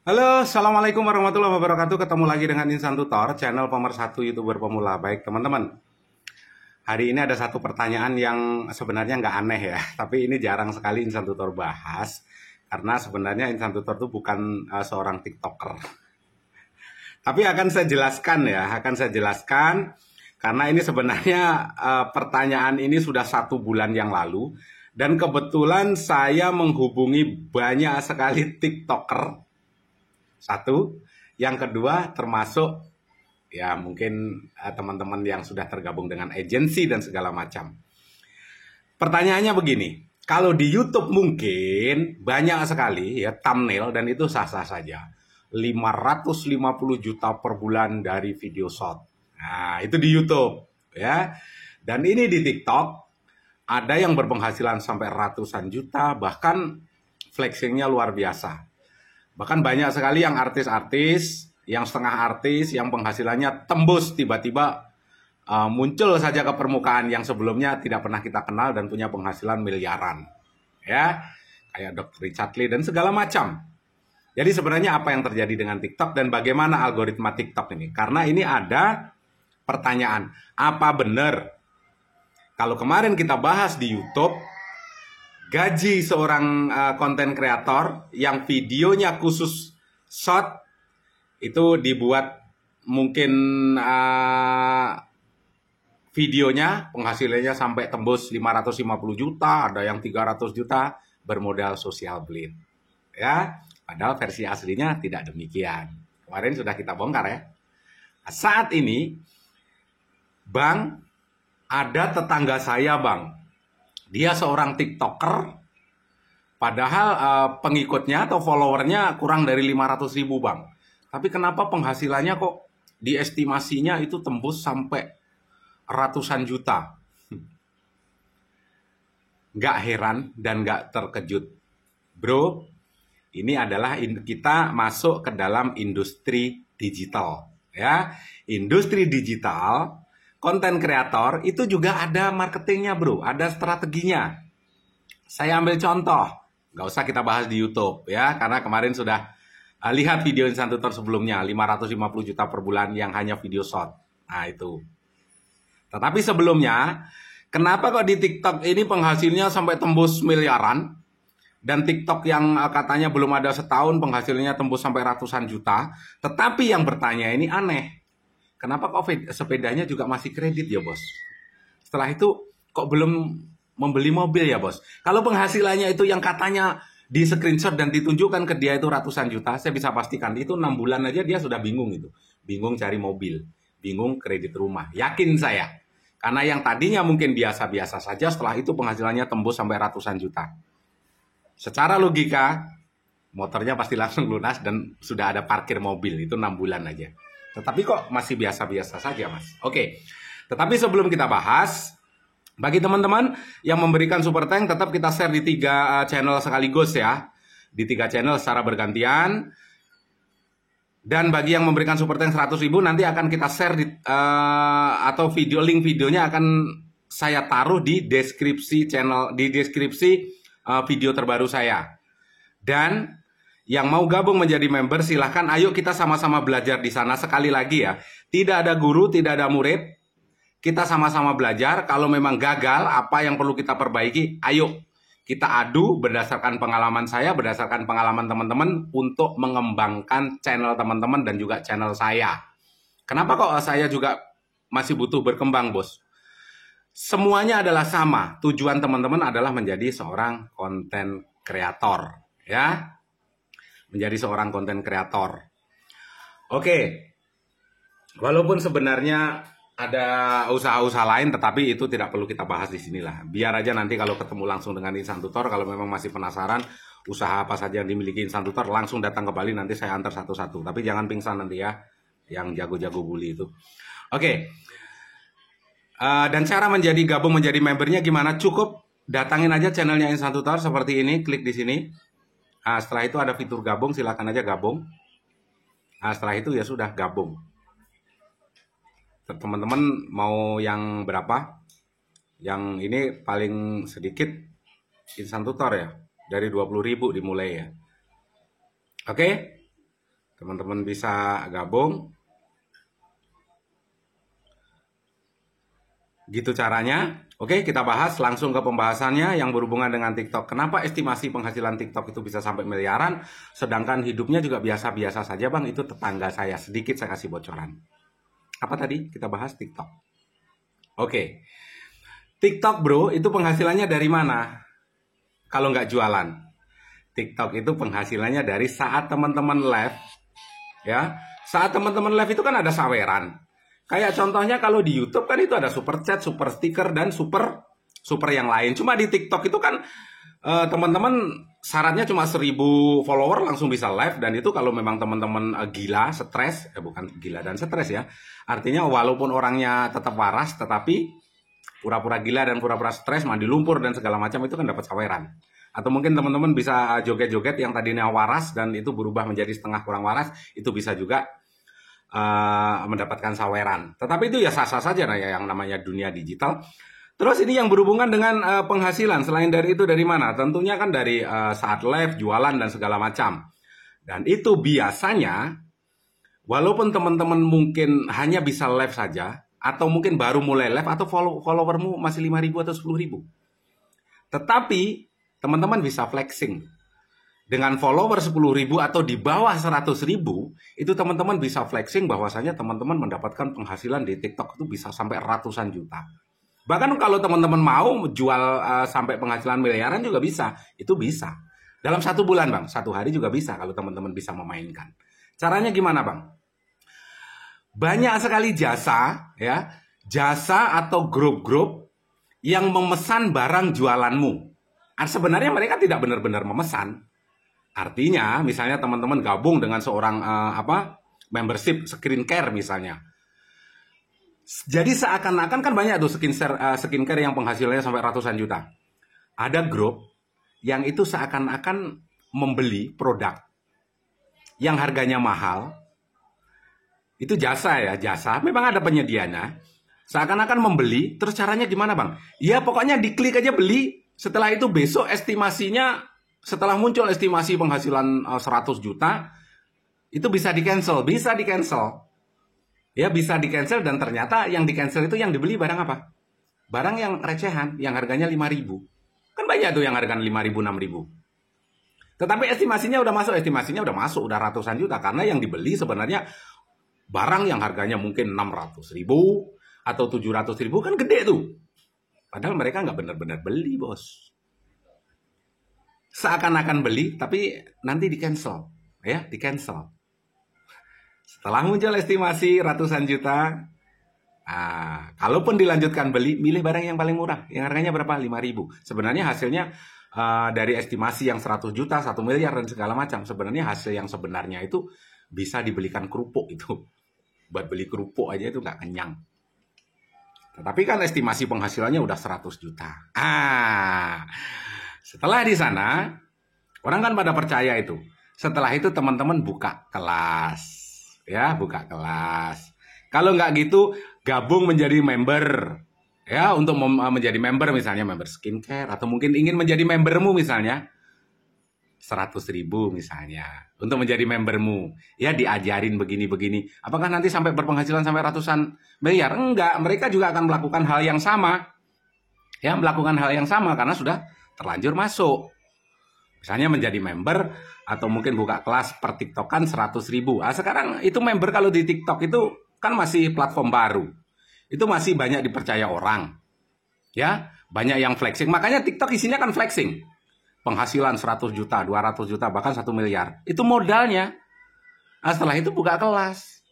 Halo, Assalamualaikum warahmatullahi wabarakatuh. Ketemu lagi dengan Insan Tutor, channel pemersatu YouTuber pemula. Baik teman-teman, hari ini ada satu pertanyaan yang sebenarnya nggak aneh ya, tapi ini jarang sekali Insan Tutor bahas. Karena sebenarnya Insan Tutor itu bukan seorang TikToker. Tapi akan saya jelaskan ya, karena ini sebenarnya pertanyaan ini sudah 1 bulan yang lalu. Dan kebetulan saya menghubungi banyak sekali TikToker. Satu, yang kedua termasuk ya mungkin teman-teman yang sudah tergabung dengan agensi dan segala macam. Pertanyaannya begini, kalau di YouTube mungkin banyak sekali ya thumbnail dan itu sah-sah saja. 550 juta per bulan dari video short. Nah, itu di YouTube ya. Dan ini di TikTok ada yang berpenghasilan sampai ratusan juta, bahkan flexingnya luar biasa. Bahkan banyak sekali yang artis-artis, yang setengah artis, yang penghasilannya tembus tiba-tiba muncul saja ke permukaan yang sebelumnya tidak pernah kita kenal dan punya penghasilan miliaran. Ya, kayak Dr. Richard Lee dan segala macam. Jadi sebenarnya apa yang terjadi dengan TikTok dan bagaimana algoritma TikTok ini? Karena ini ada pertanyaan, apa benar kalau kemarin kita bahas di YouTube, gaji seorang konten kreator yang videonya khusus short itu dibuat mungkin videonya penghasilannya sampai tembus 550 juta, ada yang 300 juta bermodal social blade. Ya, padahal versi aslinya tidak demikian. Kemarin sudah kita bongkar ya. Saat ini Bang, ada tetangga saya Bang. Dia seorang TikToker, padahal pengikutnya atau followernya kurang dari 500 ribu Bang. Tapi kenapa penghasilannya kok diestimasinya itu tembus sampai ratusan juta? Nggak heran dan nggak terkejut. Bro, ini adalah kita masuk ke dalam industri digital. Ya, industri digital, konten kreator itu juga ada marketingnya bro, ada strateginya. Saya ambil contoh, nggak usah kita bahas di YouTube ya, karena kemarin sudah lihat video Insan Tutor sebelumnya, 550 juta per bulan yang hanya video short. Nah itu. Tetapi sebelumnya, kenapa kok di TikTok ini penghasilnya sampai tembus miliaran? Dan TikTok yang katanya belum ada setahun penghasilnya tembus sampai ratusan juta. Tetapi yang bertanya ini aneh. Kenapa kok sepedanya juga masih kredit ya bos? Setelah itu kok belum membeli mobil ya bos? Kalau penghasilannya itu yang katanya di screenshot dan ditunjukkan ke dia itu ratusan juta, saya bisa pastikan itu 6 bulan aja dia sudah bingung itu. Bingung cari mobil, bingung kredit rumah. Yakin saya. Karena yang tadinya mungkin biasa-biasa saja, setelah itu penghasilannya tembus sampai ratusan juta. Secara logika, motornya pasti langsung lunas dan sudah ada parkir mobil, itu 6 bulan aja. Tetapi kok masih biasa-biasa saja, Mas? Oke. Tetapi sebelum kita bahas, bagi teman-teman yang memberikan super thank, tetap kita share di 3 channel sekaligus ya. Di 3 channel secara bergantian. Dan bagi yang memberikan super thank 100 ribu, nanti akan kita share atau link videonya akan saya taruh di deskripsi channel, di deskripsi video terbaru saya. Dan yang mau gabung menjadi member silahkan, ayo kita sama-sama belajar di sana. Sekali lagi ya, tidak ada guru, tidak ada murid. Kita sama-sama belajar. Kalau memang gagal, apa yang perlu kita perbaiki, ayo kita adu berdasarkan pengalaman saya, berdasarkan pengalaman teman-teman untuk mengembangkan channel teman-teman dan juga channel saya. Kenapa kok saya juga masih butuh berkembang, bos? Semuanya adalah sama. Tujuan teman-teman adalah menjadi seorang konten kreator, ya. Menjadi seorang konten kreator. Oke. Walaupun sebenarnya ada usaha-usaha lain, tetapi itu tidak perlu kita bahas di sinilah. Biar aja nanti kalau ketemu langsung dengan Insan Tutor, kalau memang masih penasaran usaha apa saja yang dimiliki Insan Tutor, langsung datang ke Bali, nanti saya antar satu-satu. Tapi jangan pingsan nanti ya, yang jago-jago bully itu. Oke. Dan cara gabung menjadi membernya gimana? Cukup datangin aja channelnya Insan Tutor seperti ini, klik di sini. Nah, setelah itu ada fitur gabung, silakan aja gabung. Nah, setelah itu ya sudah gabung. Teman-teman mau yang berapa? Yang ini paling sedikit Insan Tutor ya, dari 20 ribu dimulai ya. Oke? Teman-teman bisa gabung. Gitu caranya. Oke, kita bahas langsung ke pembahasannya yang berhubungan dengan TikTok. Kenapa estimasi penghasilan TikTok itu bisa sampai miliaran, sedangkan hidupnya juga biasa-biasa saja, Bang? Itu tetangga saya. Sedikit saya kasih bocoran. Apa tadi? Kita bahas TikTok. Oke. TikTok, bro, itu penghasilannya dari mana? Kalau nggak jualan. TikTok itu penghasilannya dari saat teman-teman live. Ya, saat teman-teman live itu kan ada saweran. Kayak contohnya kalau di YouTube kan itu ada super chat, super stiker, dan super yang lain. Cuma di TikTok itu kan teman-teman syaratnya cuma 1000 follower langsung bisa live. Dan itu kalau memang teman-teman gila, stres, bukan gila dan stres ya. Artinya walaupun orangnya tetap waras, tetapi pura-pura gila dan pura-pura stres, mandi lumpur dan segala macam itu kan dapat saweran. Atau mungkin teman-teman bisa joget-joget yang tadinya waras dan itu berubah menjadi setengah kurang waras, itu bisa juga mendapatkan saweran. Tetapi itu ya sah-sah saja ya yang namanya dunia digital. Terus ini yang berhubungan dengan penghasilan. Selain dari itu dari mana? Tentunya kan dari saat live, jualan dan segala macam. Dan itu biasanya walaupun teman-teman mungkin hanya bisa live saja atau mungkin baru mulai live atau followermu masih 5.000 atau 10.000. Tetapi teman-teman bisa flexing. Dengan follower 10.000 atau di bawah 100.000, itu teman-teman bisa flexing bahwasanya teman-teman mendapatkan penghasilan di TikTok itu bisa sampai ratusan juta. Bahkan kalau teman-teman mau jual sampai penghasilan miliaran juga bisa. Itu bisa. Dalam 1 bulan, Bang. 1 hari juga bisa kalau teman-teman bisa memainkan. Caranya gimana, Bang? Banyak sekali jasa, ya, jasa atau grup-grup yang memesan barang jualanmu. Sebenarnya mereka tidak benar-benar memesan. Artinya, misalnya teman-teman gabung dengan seorang membership skincare misalnya. Jadi seakan-akan kan banyak tuh skincare yang penghasilannya sampai ratusan juta. Ada grup yang itu seakan-akan membeli produk yang harganya mahal. Itu jasa ya, jasa. Memang ada penyedianya. Seakan-akan membeli, terus caranya gimana, Bang? Ya pokoknya diklik aja beli. Setelah itu besok estimasinya, setelah muncul estimasi penghasilan 100 juta, itu bisa di-cancel. Bisa di-cancel. Ya bisa di-cancel dan ternyata yang di-cancel itu yang dibeli barang apa? Barang yang recehan, yang harganya 5.000. Kan banyak tuh yang harganya 5.000, 6.000. Tetapi estimasinya udah masuk, udah ratusan juta. Karena yang dibeli sebenarnya barang yang harganya mungkin 600.000 atau 700.000 kan gede tuh. Padahal mereka nggak benar-benar beli, bos. Seakan-akan beli, tapi nanti di-cancel. Ya, di-cancel. Setelah muncul estimasi ratusan juta, kalaupun dilanjutkan beli, milih barang yang paling murah. Yang harganya berapa? 5.000. Sebenarnya hasilnya dari estimasi yang 100 juta, 1 miliar, dan segala macam. Sebenarnya hasil yang sebenarnya itu bisa dibelikan kerupuk itu. Buat beli kerupuk aja itu nggak kenyang. Tetapi kan estimasi penghasilannya udah 100 juta. Setelah di sana, orang kan pada percaya itu. Setelah itu teman-teman buka kelas. Ya, buka kelas. Kalau nggak gitu, gabung menjadi member. Ya, untuk menjadi member misalnya, member skincare. Atau mungkin ingin menjadi membermu misalnya. 100.000 misalnya. Untuk menjadi membermu. Ya, diajarin begini-begini. Apakah nanti sampai berpenghasilan sampai ratusan miliar? Enggak, mereka juga akan melakukan hal yang sama. Ya, melakukan hal yang sama karena sudah terlanjur masuk. Misalnya menjadi member atau mungkin buka kelas per TikTokan 100.000. Sekarang itu member kalau di TikTok itu kan masih platform baru. Itu masih banyak dipercaya orang. Ya, banyak yang flexing. Makanya TikTok isinya kan flexing. Penghasilan 100 juta, 200 juta, bahkan 1 miliar. Itu modalnya. Setelah itu buka kelas.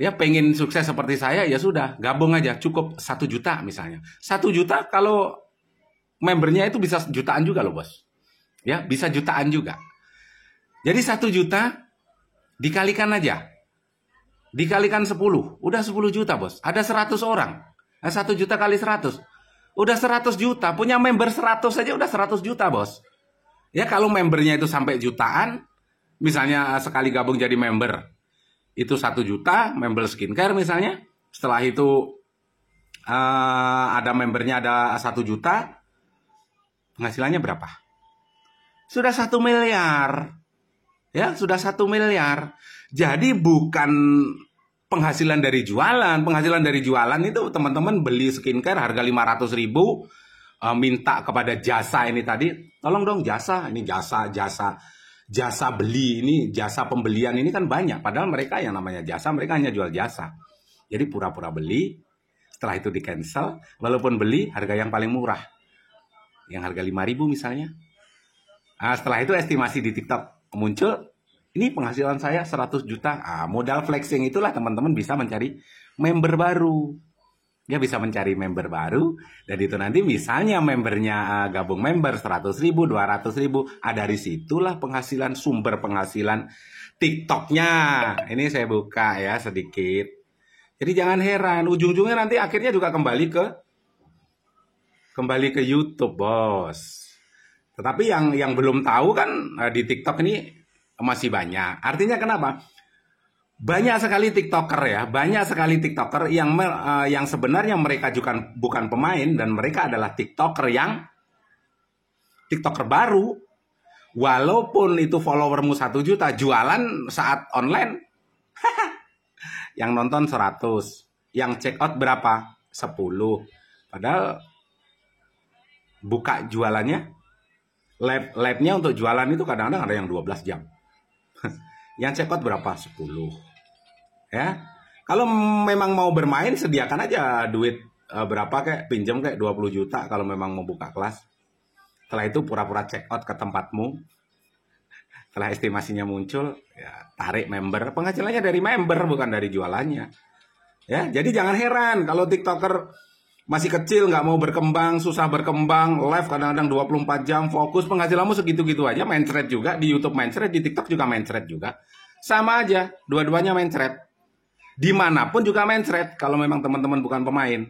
Ya, pengen sukses seperti saya, ya sudah, gabung aja. Cukup 1 juta misalnya. 1 juta kalau membernya itu bisa jutaan juga loh, bos. Ya, bisa jutaan juga. Jadi 1 juta dikalikan aja. Dikalikan 10. Udah 10 juta, bos. Ada 100 orang. 1 juta kali 100. Udah 100 juta. Punya member 100 aja udah 100 juta, bos. Ya, kalau membernya itu sampai jutaan, misalnya sekali gabung jadi member, itu 1 juta, member skincare misalnya. Setelah itu ada membernya ada 1 juta, penghasilannya berapa? Sudah 1 miliar. Ya, sudah 1 miliar. Jadi bukan penghasilan dari jualan. Penghasilan dari jualan itu teman-teman beli skincare harga 500.000, minta kepada jasa ini tadi, tolong dong jasa, ini jasa beli, ini jasa pembelian ini kan banyak. Padahal mereka yang namanya jasa, mereka hanya jual jasa. Jadi pura-pura beli, setelah itu di cancel, walaupun beli harga yang paling murah. Yang harga 5.000 misalnya. Nah, setelah itu estimasi di TikTok muncul, ini penghasilan saya 100 juta. Modal flexing itulah teman-teman bisa mencari member baru. Dia bisa mencari member baru, dan itu nanti misalnya membernya gabung member 100.000, 200.000, dari situlah penghasilan, sumber penghasilan TikToknya. Ini saya buka ya sedikit. Jadi jangan heran, ujung-ujungnya nanti akhirnya juga kembali ke YouTube, bos. Tetapi yang belum tahu kan di TikTok ini masih banyak. Artinya kenapa? Banyak sekali TikToker ya, banyak sekali TikToker yang sebenarnya mereka juga bukan pemain, dan mereka adalah TikToker baru. Walaupun itu followermu 1 juta, jualan saat online, yang nonton 100, yang check out berapa? 10. Padahal buka jualannya, live-nya untuk jualan itu kadang-kadang ada yang 12 jam. Yang check out berapa? 10. Ya. Kalau memang mau bermain, sediakan aja duit berapa, kayak pinjam kayak 20 juta kalau memang mau buka kelas. Setelah itu pura-pura check out ke tempatmu. Setelah estimasinya muncul, ya tarik member. Penghasilannya dari member, bukan dari jualannya. Ya, jadi jangan heran kalau TikToker masih kecil, nggak mau berkembang, susah berkembang, live kadang-kadang 24 jam, fokus, penghasilanmu segitu-gitu aja, mencret juga, di YouTube mencret, di TikTok juga mencret juga. Sama aja, dua-duanya mencret. Dimanapun juga mencret, kalau memang teman-teman bukan pemain.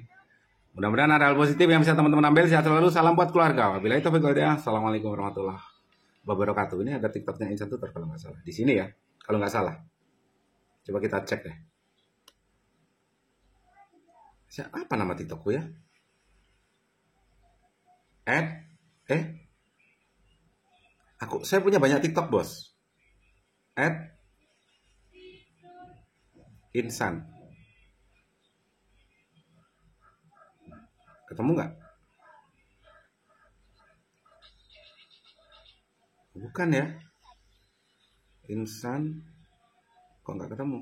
Mudah-mudahan ada hal positif yang bisa teman-teman ambil. Sehat selalu, salam buat keluarga. Wabillahi taufiq wal hidayah. Assalamualaikum warahmatullahi wabarakatuh. Ini ada TikToknya Insan Tutor kalau nggak salah. Di sini ya, kalau nggak salah. Coba kita cek deh. Apa nama TikTokku ya? Saya punya banyak TikTok, bos. Insan. Ketemu nggak? Bukan ya? Insan. Kok nggak ketemu?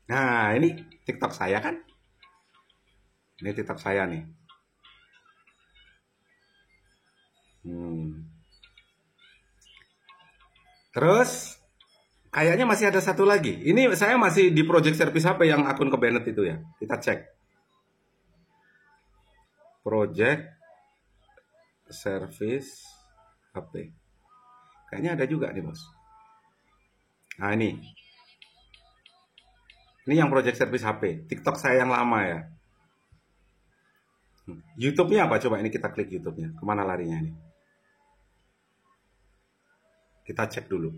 Nah, ini TikTok saya kan? Ini TikTok saya nih. Terus kayaknya masih ada satu lagi. Ini saya masih di project service HP yang akun ke Bennett itu ya. Kita cek. Project service HP. Kayaknya ada juga nih, bos. Nah, ini. Ini yang project service HP. TikTok saya yang lama ya. YouTube-nya apa? Coba ini kita klik YouTube-nya. Kemana larinya ini? Kita cek dulu.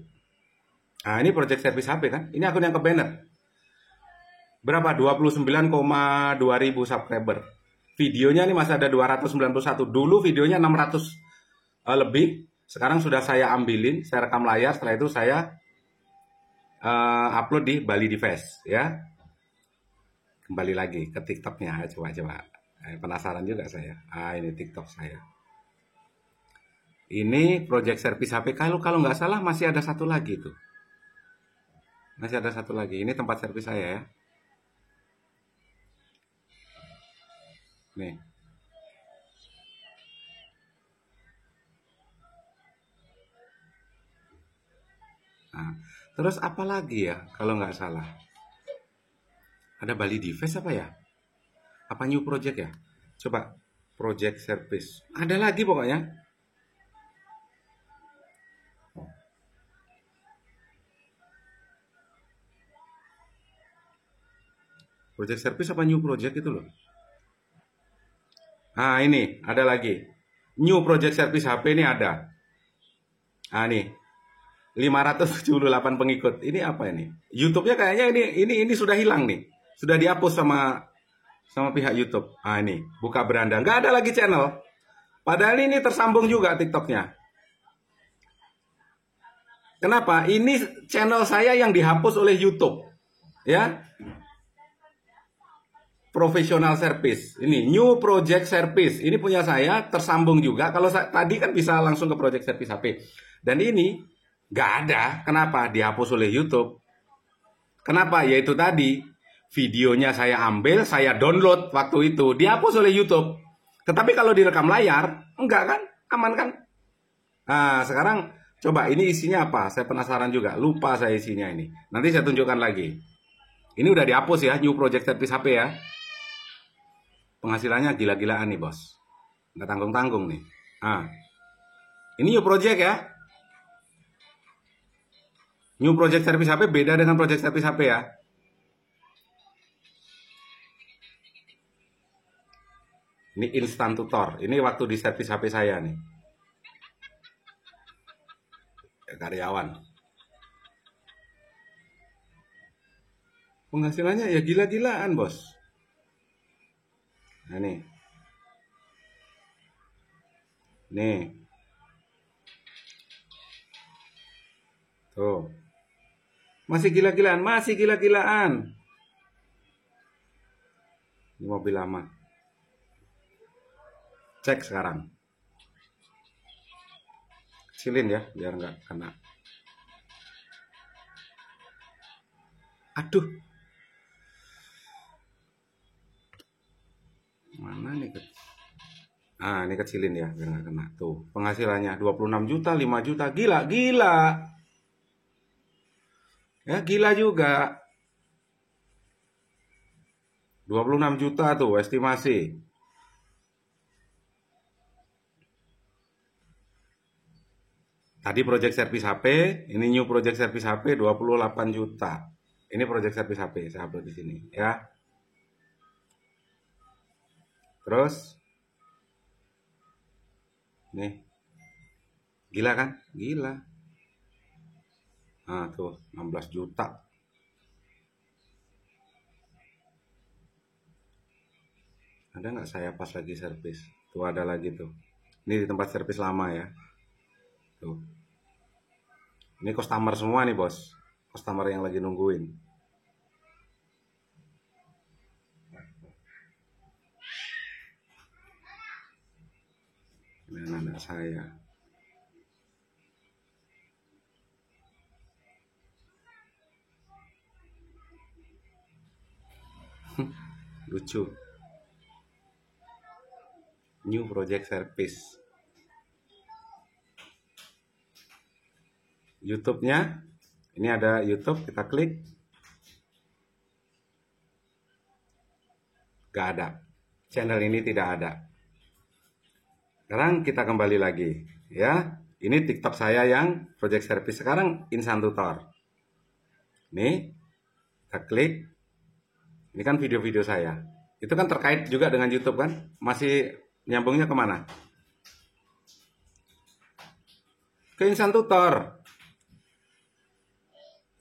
Nah, ini project service HP kan? Ini akun yang ke Bennett. Berapa? 29,2 ribu subscriber. Videonya ini masih ada 291. Dulu videonya 600 lebih. Sekarang sudah saya ambilin, saya rekam layar. Setelah itu saya upload di Bali Device ya. Kembali lagi ke TikToknya. Coba. Penasaran juga saya. Ini TikTok saya. Ini project service HP. Kalau nggak salah masih ada satu lagi tuh. Masih ada satu lagi. Ini tempat servis saya ya. Nih. Nah, terus apa lagi ya kalau nggak salah? Ada Bali Device apa ya? Apa new project ya? Coba project service. Ada lagi pokoknya. Project service apa new project itu loh. Nah, ini ada lagi. New project service HP ini ada. Nah, nih. 578 pengikut. Ini apa ini? YouTube-nya kayaknya ini sudah hilang nih. Sudah dihapus sama pihak YouTube. Nah, ini buka beranda. Nggak ada lagi channel. Padahal ini tersambung juga TikToknya. Kenapa? Ini channel saya yang dihapus oleh YouTube. Ya. Professional service. Ini new project service. Ini punya saya tersambung juga. Kalau tadi kan bisa langsung ke project service HP. Dan ini nggak ada. Kenapa? Dihapus oleh YouTube. Kenapa? Yaitu tadi videonya saya ambil, saya download waktu itu, dihapus oleh YouTube. Tetapi kalau direkam layar, enggak kan? Aman kan? Nah, sekarang coba ini isinya apa? Saya penasaran juga. Lupa saya isinya ini. Nanti saya tunjukkan lagi. Ini udah dihapus ya, new project service HP ya. Penghasilannya gila-gilaan nih bos. Nggak tanggung-tanggung nih. Nah, ini new project ya. New project service HP beda dengan project service HP ya. Ini instant tutor. Ini waktu di servis HP saya nih. Karyawan. Penghasilannya ya gila-gilaan bos. Nah nih. Nih. Tuh. Masih gila-gilaan, masih gila-gilaan. Ini mobil lama. Cek sekarang. Kecilin ya, biar nggak kena. Aduh. Mana nih? Ah, ini kecilin ya, biar nggak kena. Tuh, penghasilannya 26 juta, 5 juta. Gila, gila. Ya, gila juga. 26 juta tuh estimasi. Tadi project service HP, ini new project service HP 28 juta. Ini project service HP, saya upload di sini ya. Terus nih. Gila kan? Gila. Nah, tuh 16 juta. Ada nggak saya pas lagi servis? Tuh ada lagi tuh. Ini di tempat servis lama ya. Tuh. Ini customer semua nih bos. Customer yang lagi nungguin. Ini anak saya. Lucu. New project service. YouTube-nya. Ini ada YouTube, kita klik. Gak ada. Channel ini tidak ada. Sekarang kita kembali lagi ya. Ini TikTok saya yang project service. Sekarang Instant Tutor. Nih, kita klik. Ini kan video-video saya. Itu kan terkait juga dengan YouTube kan? Masih nyambungnya kemana? Ke Instant Tutor.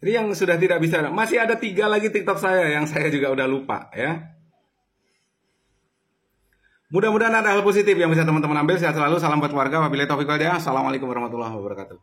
Ini yang sudah tidak bisa. Masih ada 3 lagi TikTok saya yang saya juga udah lupa ya. Mudah-mudahan ada hal positif yang bisa teman-teman ambil. Sehat selalu, salam buat keluarga. Wabillahi taufiq wal hidayah. Assalamualaikum warahmatullahi wabarakatuh.